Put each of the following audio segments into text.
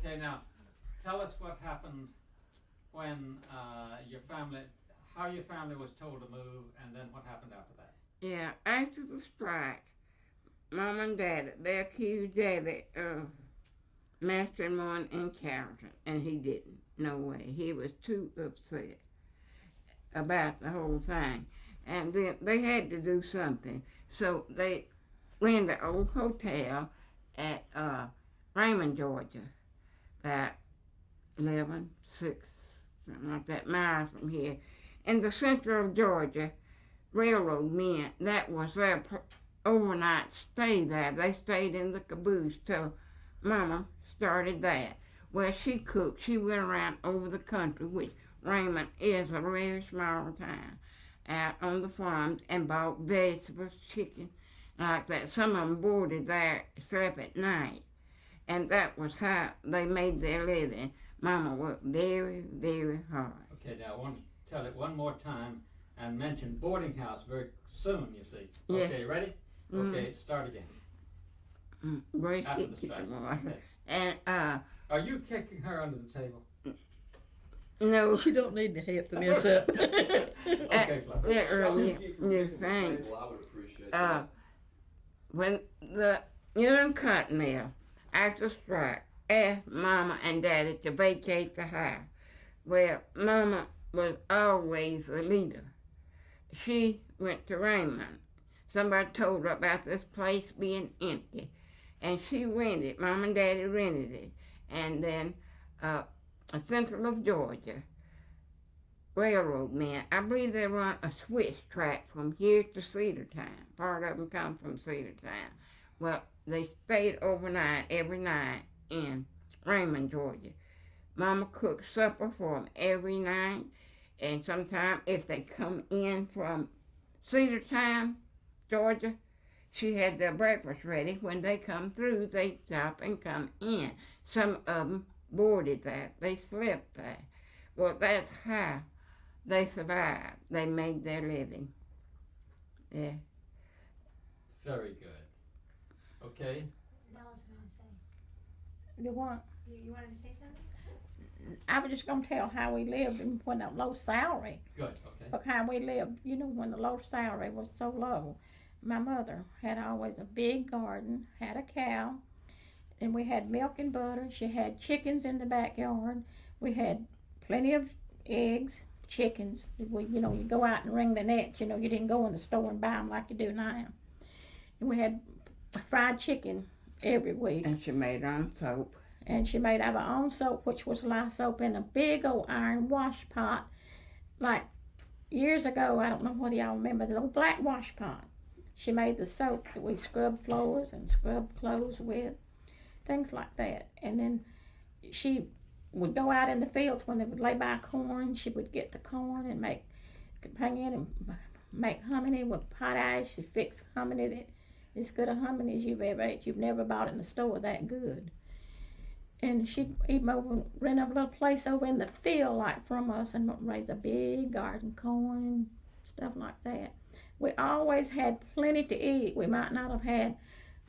Okay, now, tell us what happened when how your family was told to move, and then what happened after that. Yeah, after the strike, Mom and Daddy, they accused Daddy of mastering one in Carrollton, and he didn't. No way. He was too upset about the whole thing. And then they had to do something. So they rented an old hotel at Raymond, Georgia, about 11, 6, something like that, miles from here. In the center of Georgia, railroad men, that was their overnight stay there. They stayed in the caboose till Mama started that. Well, she cooked. She went around over the country, which Raymond is a very small town, out on the farms and bought vegetables, chicken, like that. Some of them boarded there, slept at night, and that was how they made their living. Mama worked very, very hard. Okay, now I want to tell it one more time and mention boarding house very soon, you see. Yeah. Okay, ready? Okay, start again. Grace, After get the you strike. some water. Okay. And, Are you kicking her under the table? no, She don't need the help to mess up. Okay, Fluff. yeah, earlier, Keep from you kicking the think. table, I would appreciate that. When the Union Cotton Mill, after strike, asked Mama and Daddy to vacate the house. Well, Mama was always the leader. She went to Raymond. Somebody told her about this place being empty, and she rented. Mom and Daddy rented it, and then central of Georgia railroad men. I believe they run a switch track from here to Cedartown. Part of them come from Cedartown. Well, they stayed overnight every night in Raymond, Georgia. Mama cooked supper for them every night, and sometimes if they come in from Cedartown, Georgia, she had their breakfast ready. When they come through, they stop and come in. Some of them boarded there. They slept there. Well, that's how they survived. They made their living. Yeah. Very good. Okay. Nell was going to say. You want? You wanted to say something? I was just gonna tell how we lived and when the low salary. Good. Okay. Look how we lived. You know, when the low salary was so low. My mother had always a big garden, had a cow, and we had milk and butter. She had chickens in the backyard. We had plenty of eggs, chickens. You go out and wring the nets. You didn't go in the store and buy them like you do now. And we had fried chicken every week. And she made her own soap. And she made our own soap, which was lye soap, in a big old iron wash pot. Like years ago, I don't know whether y'all remember the old black wash pot. She made the soap that we scrubbed floors and scrubbed clothes with, things like that. And then she would go out in the fields when they would lay by corn. She would get the corn and bring in and make hominy with potash. She fixed hominy that is good a hominy as you've ever ate. You've never bought it in the store that good. And she'd even rent a little place over in the field like from us and raise a big garden, corn and stuff like that. We always had plenty to eat. We might not have had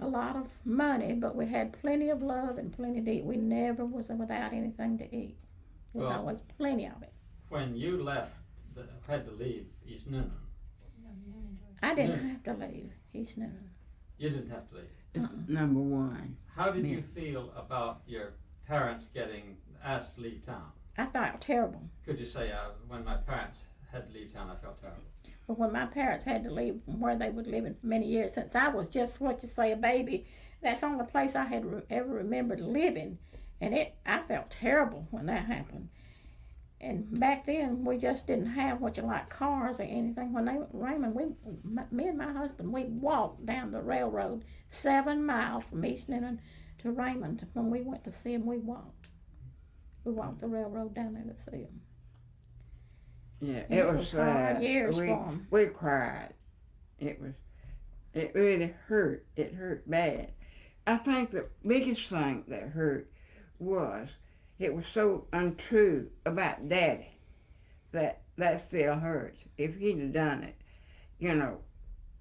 a lot of money, but we had plenty of love and plenty to eat. We never was without anything to eat. There was Well, always plenty of it. When you had to leave East Noonan, I didn't have to leave East Noonan. you didn't have to leave. It's number one. How did Yeah. you feel about your parents getting asked to leave town? I felt terrible. Could you say, when my parents had to leave town, I felt terrible? But when my parents had to leave from where they would living for many years, since I was just a baby, that's the only place I had ever remembered living, and I felt terrible when that happened. And back then we just didn't have cars or anything. When they went to Raymond, me and my husband, we walked down the railroad 7 miles from East Noonan to Raymond. When we went to see them, we walked. We walked the railroad down there to see them. Yeah, And it was hard years for 'em. we cried. It really hurt. It hurt bad. I think the biggest thing that hurt was it was so untrue about Daddy that still hurts. If he'd have done it,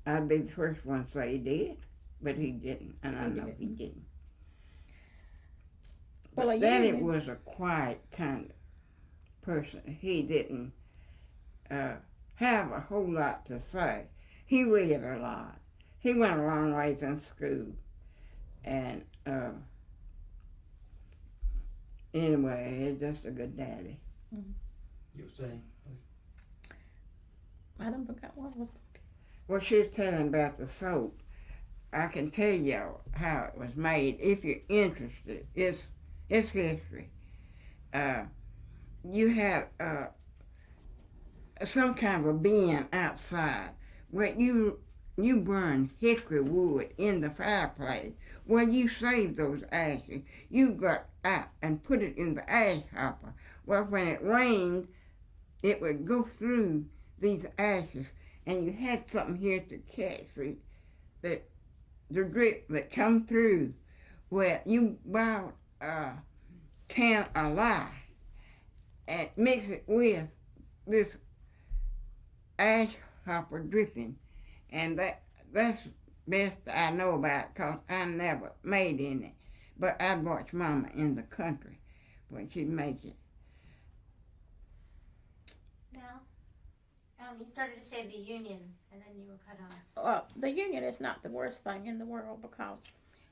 I'd be the first one to say he did, but he didn't, and I know he didn't. Well, a Daddy union, was a quiet kind of person. He didn't have a whole lot to say. He read a lot. He went a long ways in school. And anyway, he's just a good daddy. You were saying? I don't forgot what it was. Well, she was telling about the soap. I can tell y'all how it was made if you're interested. It's history. You have some kind of a bin outside where you burn hickory wood in the fireplace. Well, you save those ashes. You got out and put it in the ash hopper. Well, when it rained, it would go through these ashes, and you had something here to catch the drip that come through. Well, you bought a can of lye and mix it with this ash hopper dripping, and that's best I know about, because I never made any, but I watched Mama in the country when she'd make it. Now, you started to say the union, and then you were cut off. The union is not the worst thing in the world, because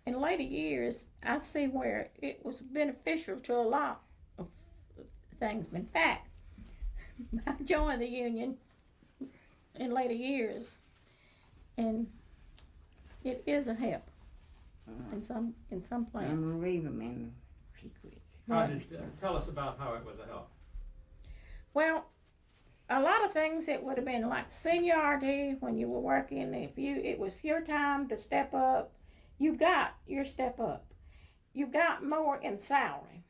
in later years, I see where it was beneficial to a lot of things. In fact, I joined the union in later years, and it is a help in some plants. I'm gonna leave them in secret. Tell us about how it was a help. Well, a lot of things, it would have been like seniority when you were working. It was your time to step up, you got your step up. You got more in salary.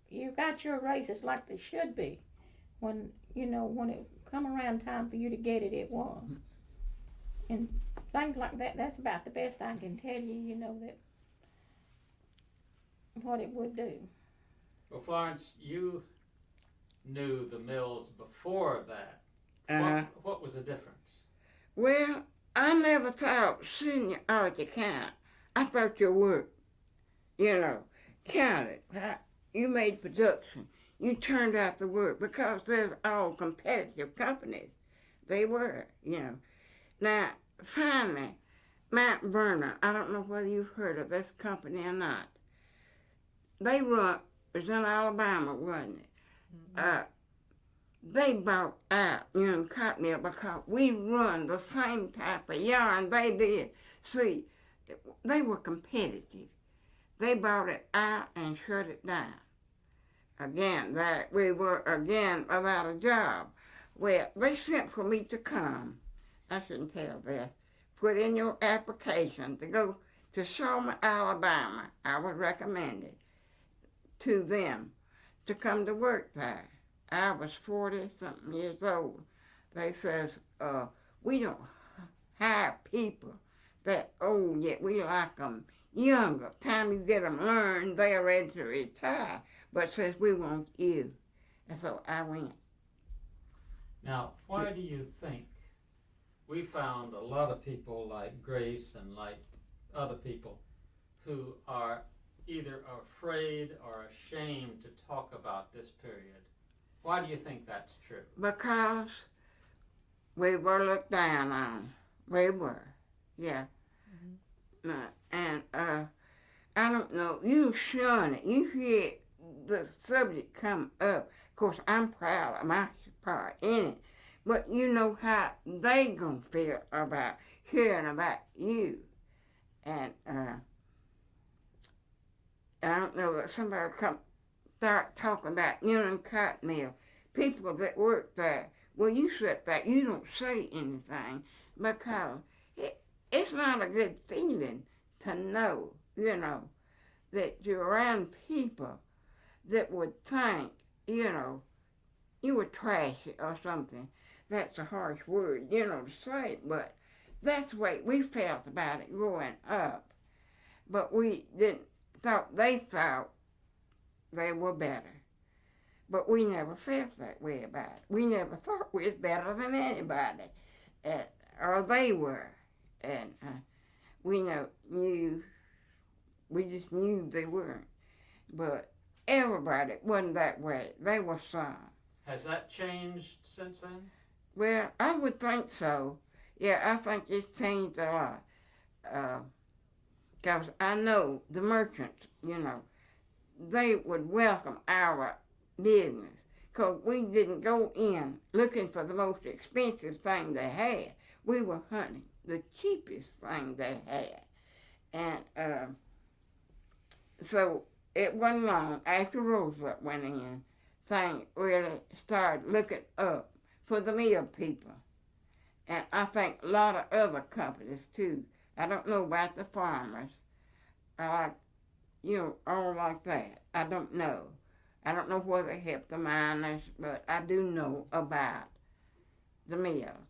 You got your raises like they should be. When it come around time for you to get it, it was. And things like that, that's about the best I can tell you, that what it would do. Well, Florence, you knew the mills before that. What was the difference? Well, I never thought seniority count. I thought your work, counted. You made production. You turned out the work, because they're all competitive companies. They were, Now, finally, Mount Vernon, I don't know whether you've heard of this company or not. It was in Alabama, wasn't it? Mm-hmm. They bought out Union Cotton Mill because we run the same type of yarn they did. See, they were competitive. They bought it out and shut it down. Again, we were again without a job. Well, they sent for me to come. I shouldn't tell this. Put in your application to go to Selma, Alabama. I was recommended to them to come to work there. I was 40-something years old. They says, we don't hire people that old yet. We like them younger. Time you get them learned, they're ready to retire. But says, we want you. And so I went. Now, why do you think we found a lot of people like Grace and like other people who are either afraid or ashamed to talk about this period? Why do you think that's true? Because we were looked down on. We were, yeah. Mm-hmm. And I don't know, you shun it. You hear the subject come up. Of course, I'm proud of my part in it. But you know how they gonna feel about hearing about you. And I don't know that somebody start talking about Union Cotton Mill. People that work there, well, you sit there, you don't say anything because it's not a good feeling to know, that you're around people that would think, you were trashy or something. That's a harsh word, to say, but that's the way we felt about it growing up. But we they thought they were better. But we never felt that way about it. We never thought we was better than anybody, or they were. And we just knew they weren't. But everybody wasn't that way. They were some. Has that changed since then? Well, I would think so. Yeah, I think it's changed a lot. Because I know the merchants, they would welcome our business. Because we didn't go in looking for the most expensive thing they had. We were hunting the cheapest thing they had. And so it wasn't long after Roosevelt went in, things really started looking up for the mill people. And I think a lot of other companies too. I don't know about the farmers, all like that. I don't know. I don't know whether they help the miners, but I do know about the mills.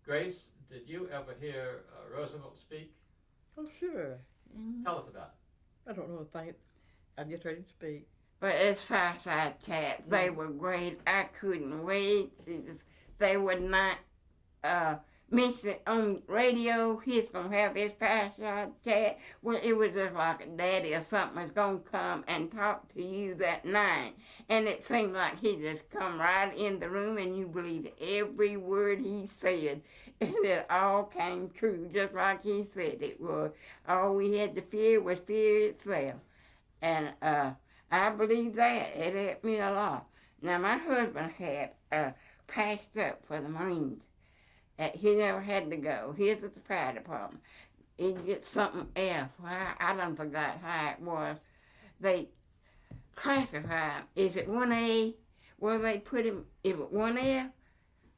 Grace, did you ever hear Roosevelt speak? Oh, sure. Tell us about it. I don't know a thing. I just heard him speak. But as fireside chats, they were great. I couldn't wait. They would not mention it on radio. He's going to have his fireside chat. Well, it was just like a daddy or something was going to come and talk to you that night. And it seemed like he just come right in the room and you believed every word he said. And it all came true, just like he said it would. All we had to fear was fear itself. And I believe that. It helped me a lot. Now, my husband had passed up for the Marines. He never had to go. He was at the fire department. He'd get something else. Well, I done forgot how it was. They classify him. Is it 1A? Well, they put him, is it 1F?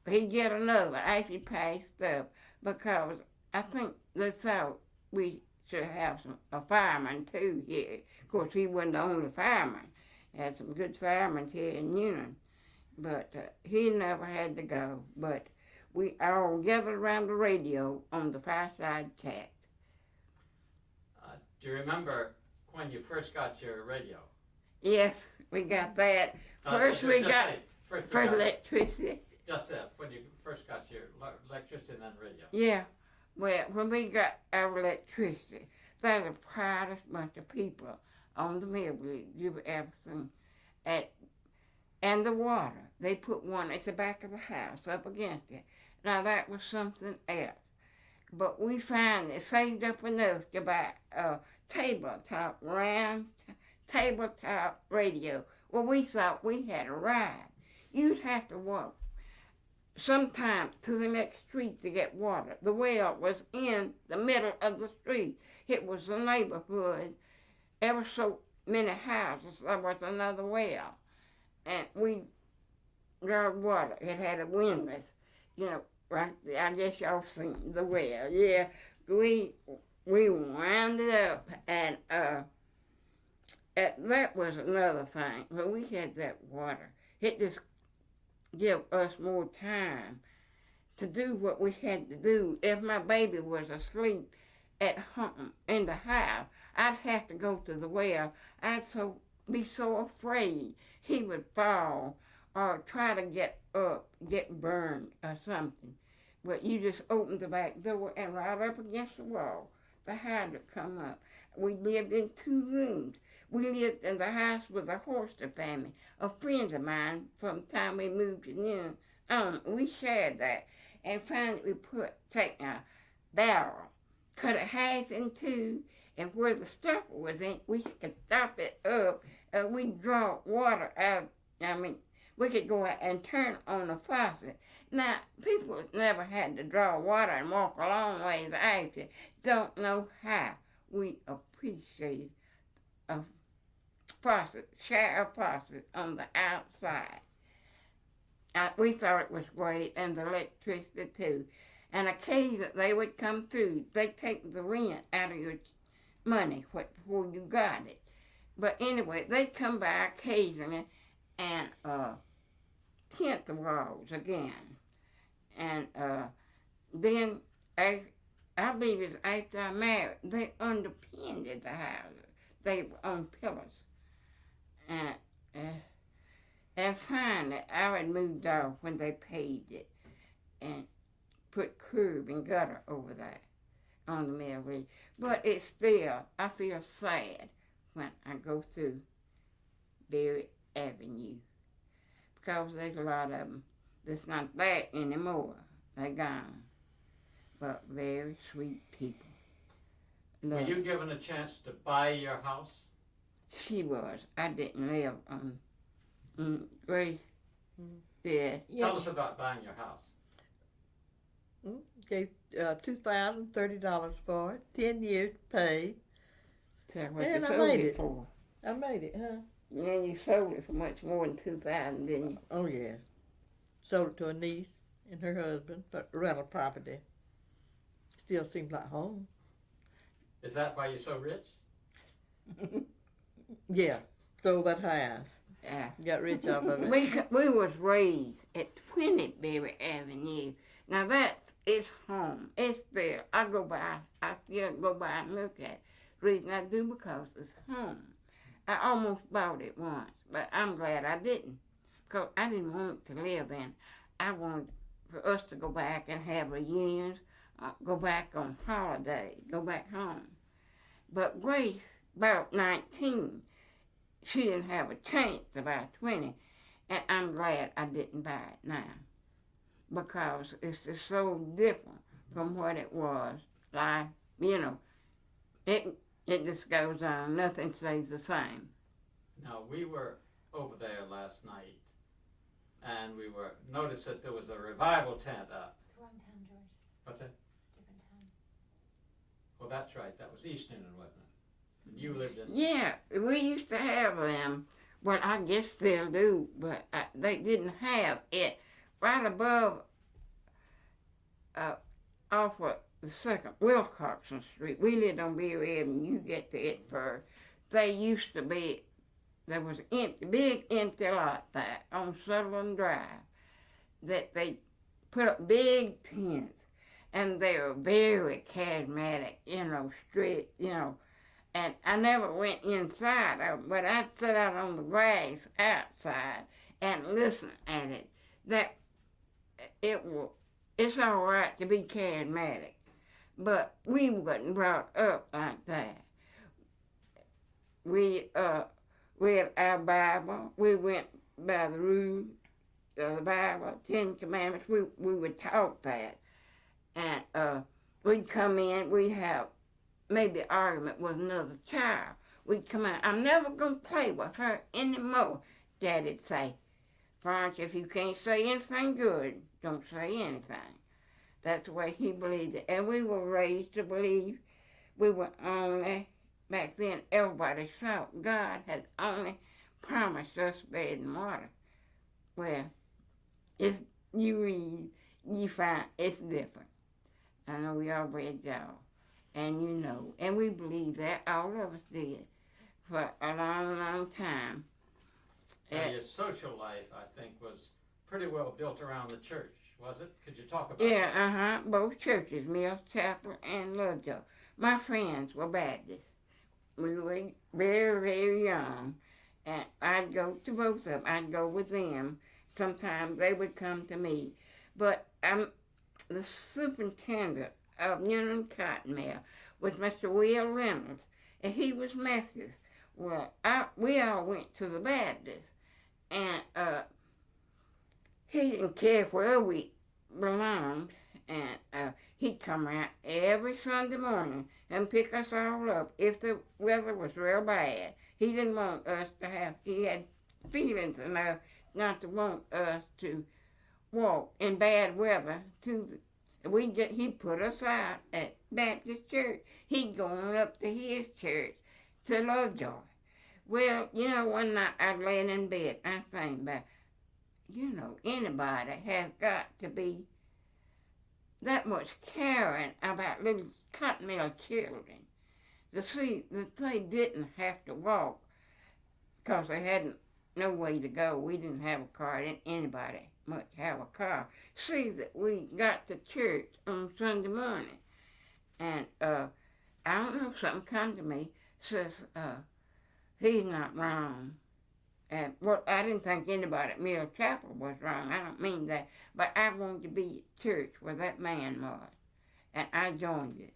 He'd get another one. Actually passed up because I think they thought we should have a fireman too here. Of course, he wasn't the only fireman. Had some good firemen here in Union. But he never had to go. But we all gathered around the radio on the fireside chat. Do you remember when you first got your radio? Yes, we got that. First we got First electricity. Just when you first got your electricity and then radio. Yeah. Well, when we got our electricity, they're the proudest bunch of people on the mill you've ever seen. And the water, they put one at the back of the house up against it. Now that was something else. But we finally saved up enough to buy a round tabletop radio. Well, we thought we had a ride. You'd have to walk sometime to the next street to get water. The well was in the middle of the street. It was a neighborhood, ever so many houses, there was another well. And we got water. It had a windlass, right there. I guess y'all seen the well. Yeah, we wound it up, and that was another thing. When we had that water, it just gave us more time to do what we had to do. If my baby was asleep at home in the house, I'd have to go to the well. I'd be so afraid he would fall or try to get up, get burned or something. But you just opened the back door and right up against the wall, the hydrant come up. We lived in 2 rooms. We lived in the house with a Horster family, a friend of mine from the time we moved to New we shared that. And finally we take a barrel, cut it half in 2, and where the stopper was in, we could stop it up, and we'd draw water out. We could go out and turn on a faucet. Now, people never had to draw water and walk a long ways after. Don't know how we appreciate a faucet, shower faucet on the outside. We thought it was great, and the electricity too. And occasionally they would come through. They'd take the rent out of your money before you got it. But anyway, they'd come by occasionally and tint the walls again. And then, I believe it's after I married, they underpinned the houses. They were on pillars. And finally, I had moved off when they paved it and put curb and gutter over that on the mill. But it's still, I feel sad when I go through Berry Avenue. Because there's a lot of them that's not there anymore. They're gone. But very sweet people. Were you given a chance to buy your house? She was. I didn't live on Grace. Yeah. Tell us about buying your house. Gave $2,030 for it, 10 years paid. Tell what And you I sold made it it. for. I made it, huh? And you sold it for much more than $2,000, didn't you? Oh, yes. Sold it to a niece and her husband for rental property. Still seems like home. Is that why you're so rich? Yeah, sold that house. Yeah. Got rich off of it. We was raised at 20 Berry Avenue. Now that is home. It's there. I still go by and look at it. Reason I do because it's home. I almost bought it once, but I'm glad I didn't. Because I didn't want to live in. I wanted for us to go back and have reunions, go back on holiday, go back home. But Grace, about 19, she didn't have a chance about 20, and I'm glad I didn't buy it now. Because it's just so different from what it was. Like, it just goes on. Nothing stays the same. Now, we were over there last night, and we noticed that there was a revival tent up. It's the wrong town, George. What's that? It's a different town. Well, that's right. That was East Newnan, wasn't it? And you lived in... Yeah, we used to have them. Well, I guess they'll do, but they didn't have it right above, off of the second Wilcoxon Street. We lived on Berry Avenue. You get to it first. They used to be, there was an big empty lot there on Sutherland Drive that they put up big tents, and they were very charismatic, straight, and I never went inside of it, but I'd sit out on the grass outside and listen at it. It's all right to be charismatic, but we wasn't brought up like that. We had our Bible. We went by the rule of the Bible, 10 Commandments. We were taught that, and we'd come in. We'd have maybe an argument with another child. We'd come out. I'm never gonna play with her anymore. Daddy'd say, Florence, if you can't say anything good, don't say anything. That's the way he believed it. And we were raised to believe we were only, back then, everybody thought God had only promised us bread and water. Well, if you read, you find it's different. I know we all read y'all, and and we believe that, all of us did, for a long, long time. Now, your social life, I think, was pretty well built around the church, was it? Could you talk about Yeah, that? both churches, Mills Chapel and Lovejoy. My friends were Baptists. We were very, very young, and I'd go to both of them. I'd go with them. Sometimes they would come to me. But the superintendent of Union Cotton Mill was Mr. Will Reynolds, and he was Methodist. Well, we all went to the Baptist, and he didn't care where we belonged, and he'd come around every Sunday morning and pick us all up if the weather was real bad. He didn't want us he had feelings enough not to want us to walk in bad weather he put us out at Baptist church. He'd go on up to his church to Lovejoy. Well, one night I'd laying in bed, I think about, anybody has got to be that much caring about little cotton mill children to see that they didn't have to walk because they hadn't no way to go. We didn't have a car. Didn't anybody much have a car. See that we got to church on Sunday morning. And I don't know, something come to me, says, he's not wrong. And I didn't think anybody at Mill Chapel was wrong. I don't mean that. But I wanted to be at church where that man was. And I joined it.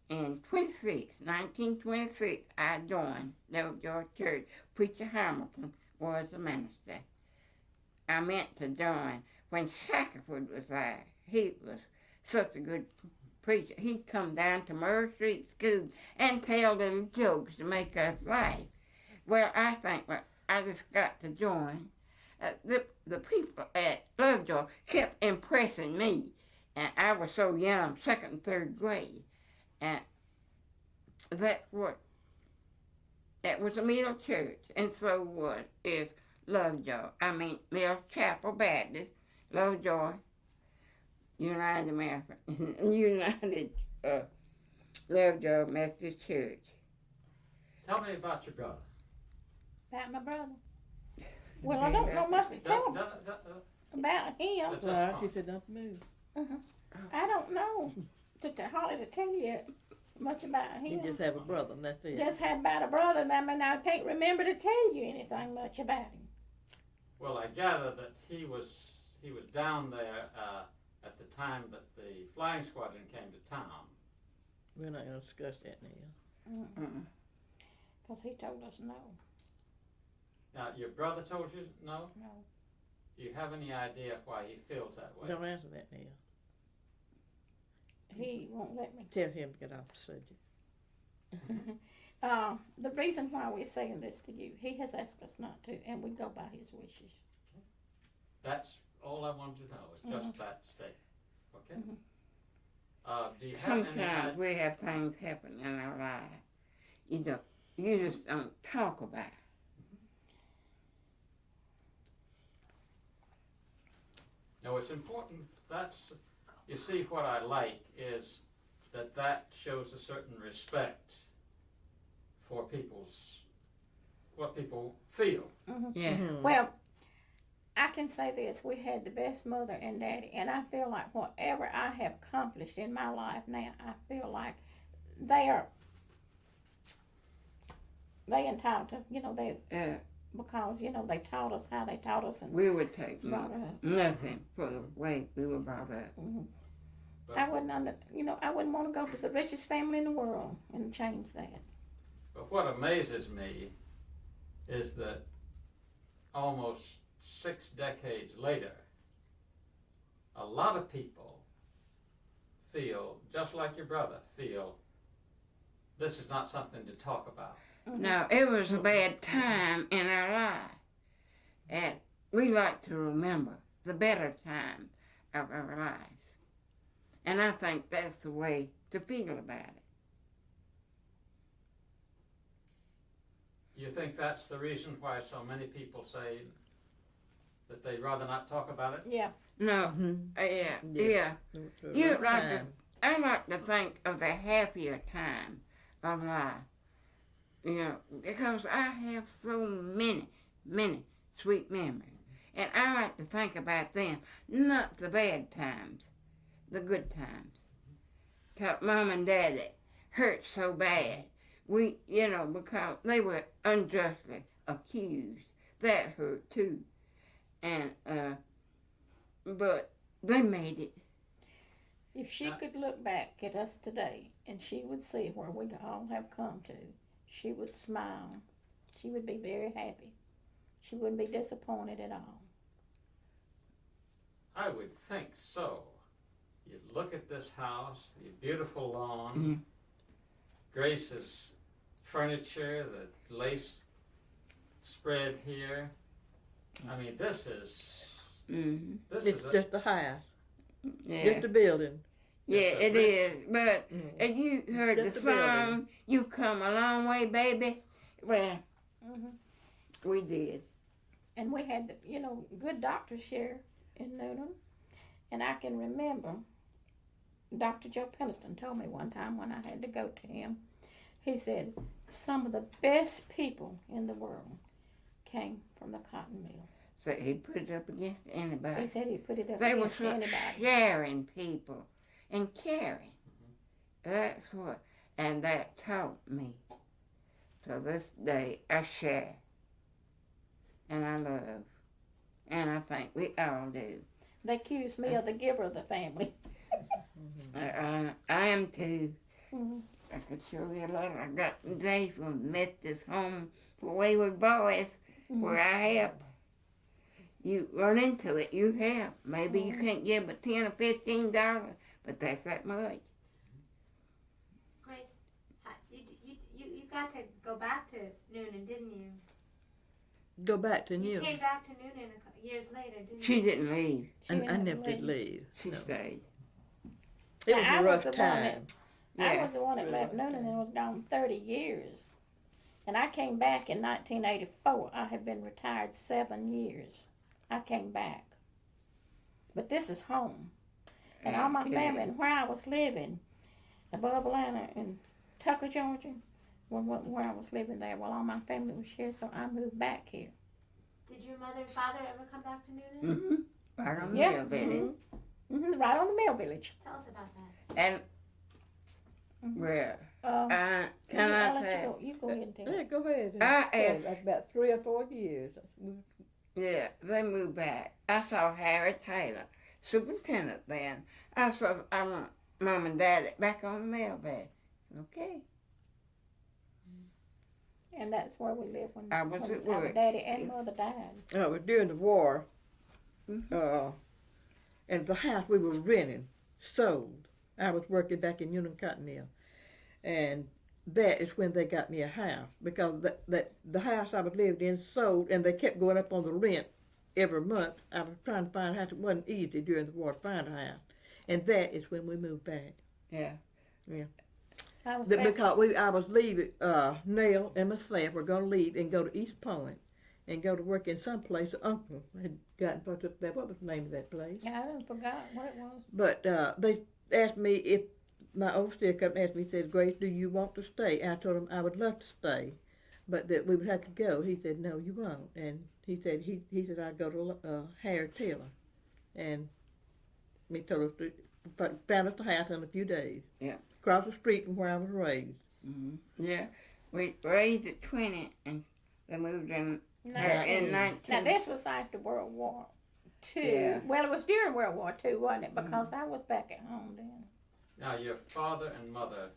in 1926, I joined Lovejoy Church. Preacher Hamilton was the minister. I meant to join when Shackelford was there. He was such a good preacher. He'd come down to Murray Street School and tell little jokes to make us laugh. Well, I think I just got to join. The people at Lovejoy kept impressing me, and I was so young, second and third grade, and that was a Middle Church, and so what is Lovejoy? Mill Chapel Baptist, Lovejoy, United Lovejoy Methodist Church. Tell me about your brother. About my brother. Well, I don't know much to tell about him. Just Well, talk. she said not to move. I don't know hardly to tell you much about You him. just have a brother, and that's it. Just had about a brother, and I can't remember to tell you anything much about him. Well, I gather that he was down there at the time that the flying squadron came to town. We're not going to discuss that now. Because he told us no. Now, your brother told you no? No. Do you have any idea why he feels that way? Don't answer that now. He won't let me. Tell him to get off the subject. The reason why we're saying this to you, he has asked us not to, and we go by his wishes. That's all I wanted to know, is just that statement. Okay? Mhm. Do you have any Sometimes we have things happen in our life. You just don't talk about it. No, it's important. You see, what I like is that shows a certain respect for what people feel. Yeah. Mhm. Well, I can say this: we had the best mother and daddy, and I feel like whatever I have accomplished in my life now, I feel like they entitled to, because they taught us how they taught us and We would take brought us up. nothing for the way we were brought up. But, I wouldn't want to go to the richest family in the world and change that. but what amazes me is that almost 6 decades later, a lot of people feel, just like your brother, this is not something to talk about. Now, it was a bad time in our life, and we like to remember the better times of our lives. And I think that's the way to feel about it. Do you think that's the reason why so many people say that they'd rather not talk about it? Yeah. No, yeah. You like I like to think of the happier time of life. Because I have so many sweet memories. And I like to think about them, not the bad times, the good times. Because Mom and Daddy hurt so bad. Because they were unjustly accused. That hurt too. And, but they made it. If she could look back at us today and she would see where we all have come to, she would smile. She would be very happy. She wouldn't be disappointed at all. I would think so. You look at this house, the beautiful lawn, Grace's furniture, the lace spread here. I mean, this is It's just the house, Yeah. just the building. Yeah, It's a it rich- is. But if you heard Just the the building. song, "You Come a Long Way, Baby," well, we did. And we had, good doctors here in Newton. And I can remember Dr. Joe Penniston told me one time when I had to go to him, he said, some of the best people in the world came from the cotton mill. So he put it up against anybody. He said he put it up They were against so anybody. sharing people and caring. That's what, and that taught me. So this day I share, and I love, and I think we all do. They accused me of the giver of the family. I am too. I could show you a lot. I got today from Methodist Home for Wayward Boys where I help. You run into it, you help. Maybe you can't give but $10 or $15, but that's that much. Grace, you got to go back to Noonan, didn't you? Go back to You Newton. came back to Noonan years later, didn't She you? didn't leave. She I didn't never did leave. leave. She No. stayed. It was I a was rough the one time. I was the one that Really left rough Noonan time. and was gone 30 years. And I came back in 1984. I had been retired 7 years. I came back. But this is home. And all my It family, is. and where I was living, above Atlanta in Tucker, Georgia, where I was living there, well, all my family was here, so I moved back here. Did your mother and father ever come back to Noonan? Mm-hmm. Right on the Yeah. mill village. Right on the Mill Village. Tell us about that. And Mhm. where I'll can let I you tell? go. You go ahead and tell. Yeah, go ahead. I Yeah, that's about 3 or 4 years. Yeah, they moved back. I saw Harry Taylor, superintendent then. I want Mom and Daddy back on the mill bed. Okay. And that's where we lived when I was at our work. daddy and mother died. It was during the war. Mhm. And the house we were renting sold. I was working back in Union Cotton Mill. And that is when they got me a house. Because the house I was living in sold, and they kept going up on the rent every month. I was trying to find a house. It wasn't easy during the war to find a house. And that is when we moved back. Yeah. I was back. Because I was leaving, Nell and myself were going to leave and go to East Point and go to work in some place. Uncle had gotten put up there. What was the name of that place? Yeah, I done forgot what it was. But they asked me if my overseer come and asked me, he said, Grace, do you want to stay? I told him I would love to stay, but that we would have to go. He said, no, you won't. And he said I'd go to Harry Taylor. And he told us to found us the house in a few days. Yeah. Across the street from where I was raised. Mm-hmm. Yeah. We raised at 20 and they moved in No, here in Now 19. this was after World War II. Yeah. Well, it was during World War II, wasn't it? Because I was back at home then. Now, your father and mother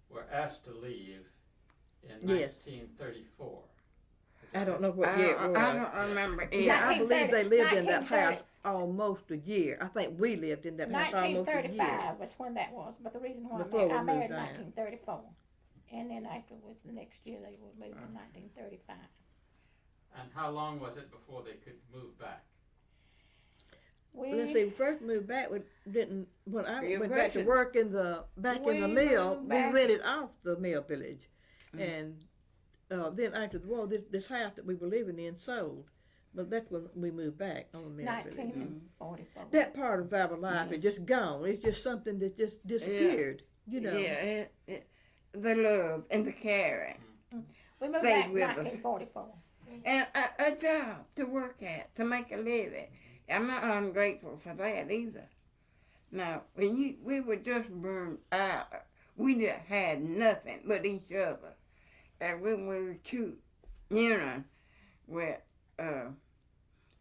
were asked to leave in Yes. 1934. Is I that don't know right? what year it was. I don't remember. Yeah, Yeah. I believe they lived in that 1930. house almost a year. I think we lived in that house almost a year. 1935 was when that was. But the reason why Before we I married moved in down. 1934. And then afterwards, the next year, they would move in 1935. And how long was it before they could move back? Let's see, we first moved back, when I You went back to rented. work in the We mill, moved we back. rented off the mill village. Mm. And then after the war, this house that we were living in sold. But that's when we moved back on the mill village. 1944. That part of our life is just gone. It's just something that just disappeared. You know. Yeah. The love and the caring. We moved Stayed back in with us. 1944. And a job to work at, to make a living. I'm not ungrateful for that either. Now, when we were just burned out, we just had nothing but each other. And when we were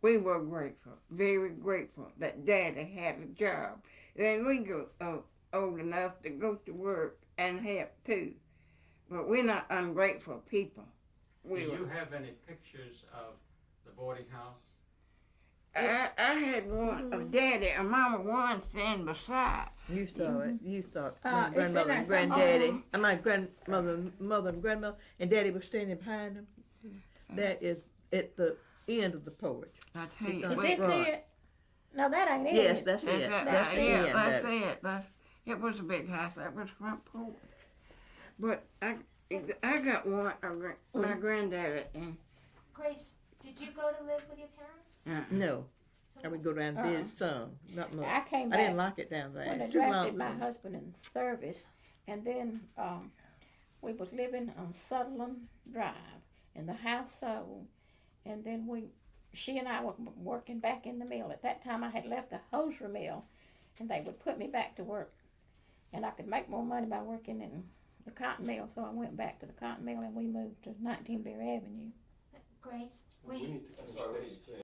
we were grateful, very grateful that Daddy had a job. Then we go old enough to go to work and help too. But we're not ungrateful people. Do you have any pictures of the boarding house? I had one of Daddy and Mama one standing beside. You saw it. You saw it. Uh, My it's in grandmother there and somewhere. granddaddy. And my grandmother, mother and grandmother, and daddy was standing behind them. That is at the end of the porch. I tell you, Is Wait, this right. it? No, that ain't it. Yes, that's it. That's it. Yeah, that's that- it. It was a big house. That was front porch. But I got one of my granddaddy and Grace, did you go to live with your parents? No, So I would go down and visit some, not much. I came I back didn't like it down there. when they Too long. drafted my husband in service, and then we was living on Sutherland Drive, and the house sold, and then she and I were working back in the mill. At that time, I had left the hosiery mill, and they would put me back to work, and I could make more money by working in the cotton mill, so I went back to the cotton mill, and we moved to 19 Bear Avenue. Grace, we